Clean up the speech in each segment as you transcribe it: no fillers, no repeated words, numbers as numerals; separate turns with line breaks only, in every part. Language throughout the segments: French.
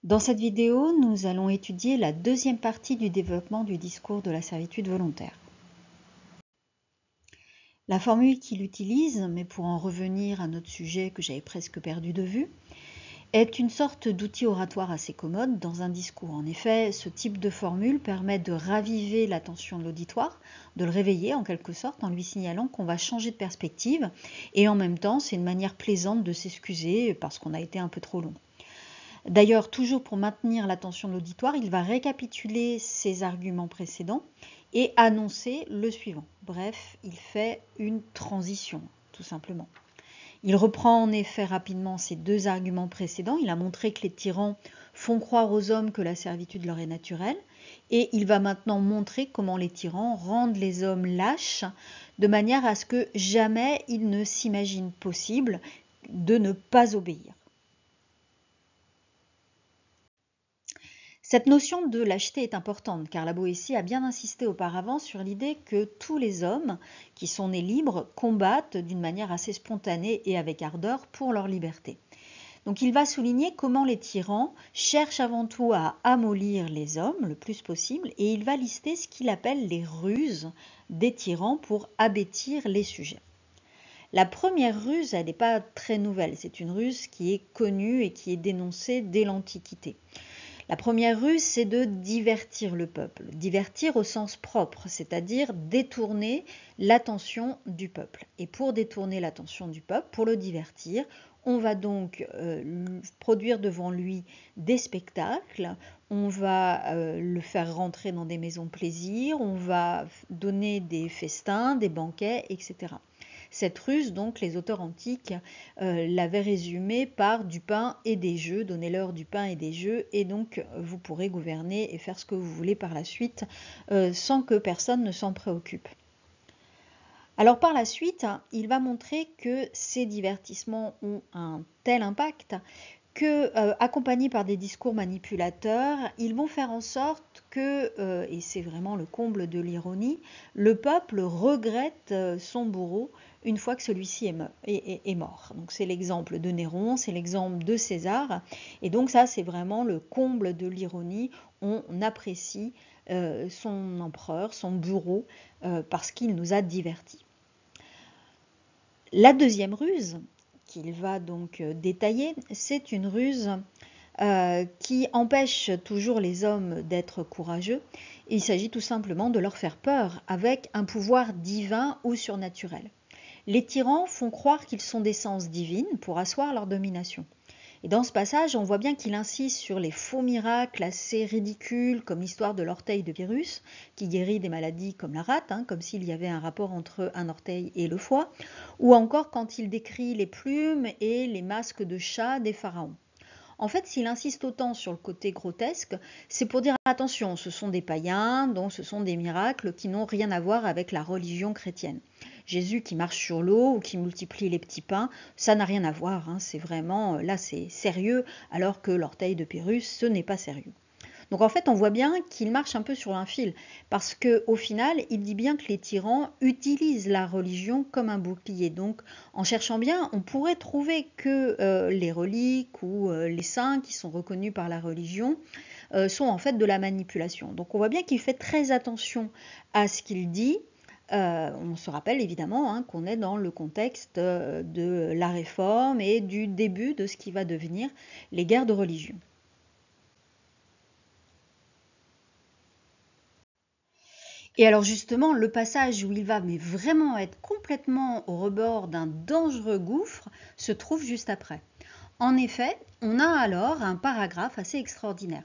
Dans cette vidéo, nous allons étudier la deuxième partie du développement du discours de la servitude volontaire. La formule qu'il utilise, mais pour en revenir à notre sujet que j'avais presque perdu de vue, est une sorte d'outil oratoire assez commode dans un discours. En effet, ce type de formule permet de raviver l'attention de l'auditoire, de le réveiller en quelque sorte en lui signalant qu'on va changer de perspective, et en même temps, c'est une manière plaisante de s'excuser parce qu'on a été un peu trop long. D'ailleurs, toujours pour maintenir l'attention de l'auditoire, il va récapituler ses arguments précédents et annoncer le suivant. Bref, il fait une transition, tout simplement. Il reprend en effet rapidement ses deux arguments précédents. Il a montré que les tyrans font croire aux hommes que la servitude leur est naturelle. Et il va maintenant montrer comment les tyrans rendent les hommes lâches de manière à ce que jamais ils ne s'imaginent possible de ne pas obéir. Cette notion de lâcheté est importante car la Boétie a bien insisté auparavant sur l'idée que tous les hommes qui sont nés libres combattent d'une manière assez spontanée et avec ardeur pour leur liberté. Donc il va souligner comment les tyrans cherchent avant tout à amollir les hommes le plus possible et il va lister ce qu'il appelle les ruses des tyrans pour abêtir les sujets. La première ruse, elle n'est pas très nouvelle, c'est une ruse qui est connue et qui est dénoncée dès l'Antiquité. La première ruse, c'est de divertir le peuple. Divertir au sens propre, c'est-à-dire détourner l'attention du peuple. Et pour détourner l'attention du peuple, pour le divertir, on va donc produire devant lui des spectacles, on va le faire rentrer dans des maisons plaisir, on va donner des festins, des banquets, etc. Cette ruse, donc, les auteurs antiques l'avaient résumée par du pain et des jeux, donnez-leur du pain et des jeux, et donc vous pourrez gouverner et faire ce que vous voulez par la suite, sans que personne ne s'en préoccupe. Alors par la suite, il va montrer que ces divertissements ont un tel impact que, accompagnés par des discours manipulateurs, ils vont faire en sorte que, et c'est vraiment le comble de l'ironie, le peuple regrette son bourreau une fois que celui-ci est mort. Donc c'est l'exemple de Néron, c'est l'exemple de César, et donc ça c'est vraiment le comble de l'ironie, on apprécie son empereur, son bourreau, parce qu'il nous a divertis. La deuxième ruse qu'il va donc détailler, c'est une ruse qui empêche toujours les hommes d'être courageux. Il s'agit tout simplement de leur faire peur avec un pouvoir divin ou surnaturel. Les tyrans font croire qu'ils sont d'essence divine pour asseoir leur domination. Et dans ce passage, on voit bien qu'il insiste sur les faux miracles assez ridicules, comme l'histoire de l'orteil de Pyrrhus, qui guérit des maladies comme la rate, comme s'il y avait un rapport entre un orteil et le foie, ou encore quand il décrit les plumes et les masques de chat des pharaons. En fait, s'il insiste autant sur le côté grotesque, c'est pour dire attention, ce sont des païens, donc ce sont des miracles qui n'ont rien à voir avec la religion chrétienne. Jésus qui marche sur l'eau ou qui multiplie les petits pains, ça n'a rien à voir, c'est vraiment, là c'est sérieux, alors que l'orteil de Pyrrhus, ce n'est pas sérieux. Donc en fait, on voit bien qu'il marche un peu sur un fil, parce qu'au final, il dit bien que les tyrans utilisent la religion comme un bouclier. Donc en cherchant bien, on pourrait trouver que les reliques ou les saints qui sont reconnus par la religion sont en fait de la manipulation. Donc on voit bien qu'il fait très attention à ce qu'il dit. On se rappelle évidemment qu'on est dans le contexte de la réforme et du début de ce qui va devenir les guerres de religion. Et alors justement, le passage où il va mais vraiment être complètement au rebord d'un dangereux gouffre se trouve juste après. En effet, on a alors un paragraphe assez extraordinaire.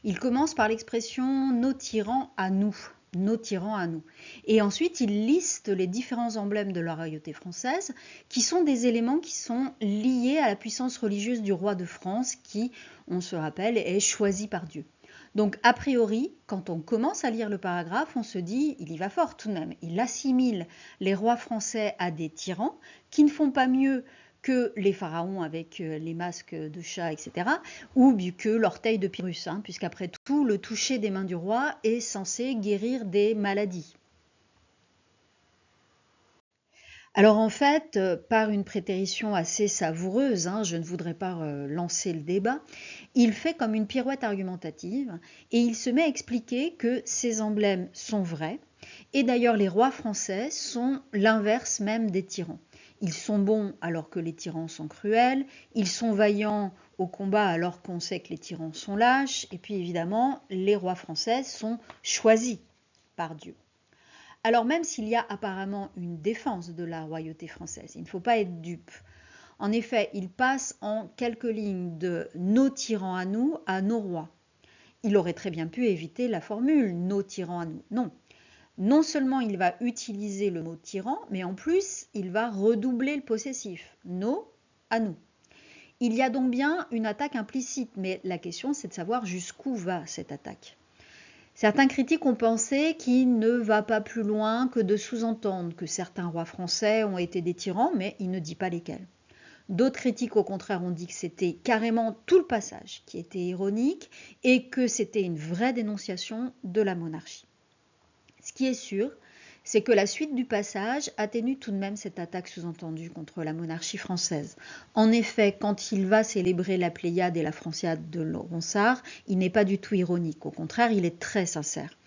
Il commence par l'expression « nos tyrans à nous ». Nos tyrans à nous. Et ensuite, il liste les différents emblèmes de la royauté française qui sont des éléments qui sont liés à la puissance religieuse du roi de France qui, on se rappelle, est choisi par Dieu. Donc, a priori, quand on commence à lire le paragraphe, on se dit, il y va fort tout de même. Il assimile les rois français à des tyrans qui ne font pas mieux que les pharaons avec les masques de chat, etc., ou que l'orteil de Pyrrhus, puisqu'après tout, le toucher des mains du roi est censé guérir des maladies. Alors en fait, par une prétérition assez savoureuse, hein, je ne voudrais pas lancer le débat, il fait comme une pirouette argumentative et il se met à expliquer que ces emblèmes sont vrais. Et d'ailleurs, les rois français sont l'inverse même des tyrans. Ils sont bons alors que les tyrans sont cruels, ils sont vaillants au combat alors qu'on sait que les tyrans sont lâches, et puis évidemment, les rois français sont choisis par Dieu. Alors même s'il y a apparemment une défense de la royauté française, il ne faut pas être dupe. En effet, il passe en quelques lignes de nos tyrans à nos rois. Il aurait très bien pu éviter la formule nos tyrans à nous. Non. Non seulement il va utiliser le mot tyran, mais en plus il va redoubler le possessif. Nos à nous. Il y a donc bien une attaque implicite, mais la question c'est de savoir jusqu'où va cette attaque. Certains critiques ont pensé qu'il ne va pas plus loin que de sous-entendre que certains rois français ont été des tyrans, mais il ne dit pas lesquels. D'autres critiques, au contraire, ont dit que c'était carrément tout le passage qui était ironique et que c'était une vraie dénonciation de la monarchie. Ce qui est sûr, c'est que la suite du passage atténue tout de même cette attaque sous-entendue contre la monarchie française. En effet, quand il va célébrer la Pléiade et la Franciade de Ronsard, il n'est pas du tout ironique, au contraire, il est très sincère.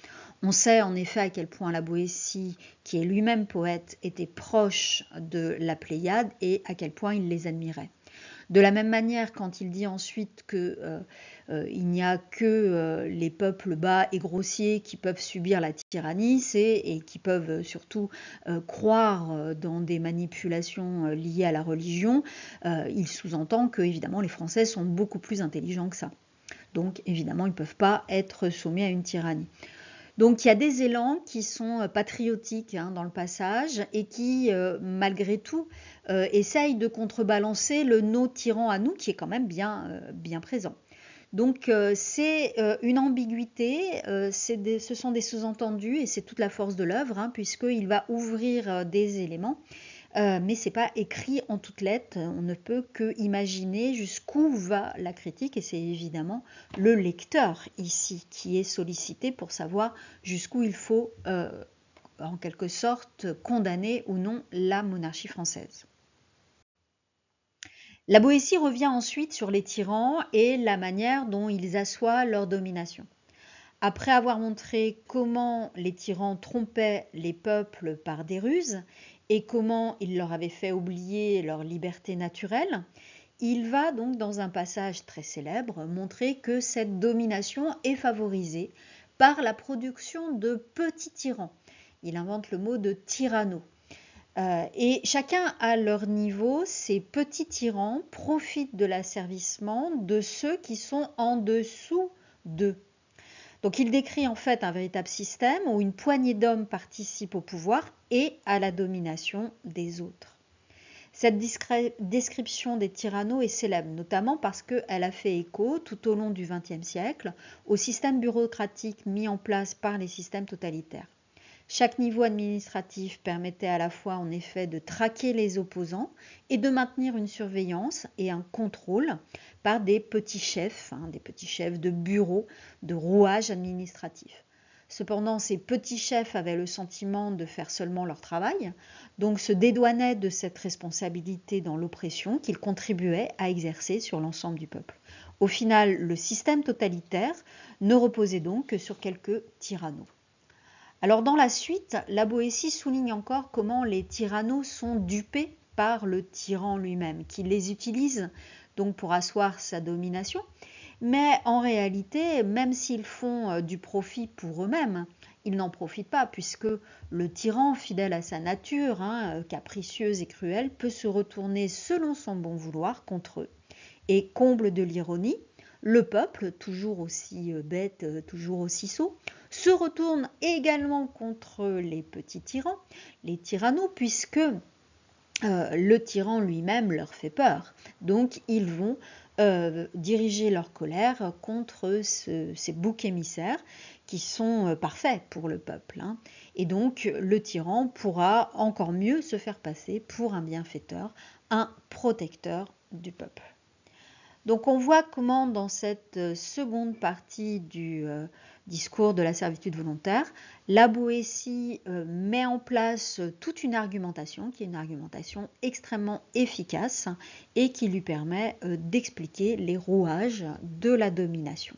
On sait en effet à quel point la Boétie, qui est lui-même poète, était proche de la Pléiade et à quel point il les admirait. De la même manière, quand il dit ensuite que il n'y a que les peuples bas et grossiers qui peuvent subir la tyrannie, et qui peuvent surtout croire dans des manipulations liées à la religion, il sous-entend que évidemment les Français sont beaucoup plus intelligents que ça. Donc évidemment, ils ne peuvent pas être soumis à une tyrannie. Donc il y a des élans qui sont patriotiques dans le passage et qui, malgré tout, essayent de contrebalancer le nos tyran à nous qui est quand même bien présent. Donc c'est une ambiguïté, ce sont des sous-entendus et c'est toute la force de l'œuvre, puisqu'il va ouvrir des éléments mais ce n'est pas écrit en toutes lettres, on ne peut que imaginer jusqu'où va la critique et c'est évidemment le lecteur ici qui est sollicité pour savoir jusqu'où il faut en quelque sorte condamner ou non la monarchie française. La Boétie revient ensuite sur les tyrans et la manière dont ils assoient leur domination. Après avoir montré comment les tyrans trompaient les peuples par des ruses et comment ils leur avaient fait oublier leur liberté naturelle, il va donc dans un passage très célèbre montrer que cette domination est favorisée par la production de petits tyrans. Il invente le mot de tyranno. Et chacun à leur niveau, ces petits tyrans profitent de l'asservissement de ceux qui sont en dessous d'eux. Donc il décrit en fait un véritable système où une poignée d'hommes participe au pouvoir et à la domination des autres. Cette description des tyrannos est célèbre, notamment parce qu'elle a fait écho tout au long du XXe siècle au système bureaucratique mis en place par les systèmes totalitaires. Chaque niveau administratif permettait à la fois en effet de traquer les opposants et de maintenir une surveillance et un contrôle par des petits chefs de bureau, de rouage administratif. Cependant, ces petits chefs avaient le sentiment de faire seulement leur travail, donc se dédouanaient de cette responsabilité dans l'oppression qu'ils contribuaient à exercer sur l'ensemble du peuple. Au final, le système totalitaire ne reposait donc que sur quelques tyrannos. Alors dans la suite, la Boétie souligne encore comment les tyrannos sont dupés par le tyran lui-même, qui les utilise donc pour asseoir sa domination, mais en réalité, même s'ils font du profit pour eux-mêmes, ils n'en profitent pas, puisque le tyran, fidèle à sa nature, capricieuse et cruelle, peut se retourner selon son bon vouloir contre eux. Et comble de l'ironie, le peuple, toujours aussi bête, toujours aussi sot, se retourne également contre les petits tyrans, les tyrannos, puisque le tyran lui-même leur fait peur. Donc ils vont diriger leur colère contre ces boucs émissaires qui sont parfaits pour le peuple. Et donc le tyran pourra encore mieux se faire passer pour un bienfaiteur, un protecteur du peuple. Donc on voit comment dans cette seconde partie du discours de la servitude volontaire, la Boétie met en place toute une argumentation qui est une argumentation extrêmement efficace et qui lui permet d'expliquer les rouages de la domination.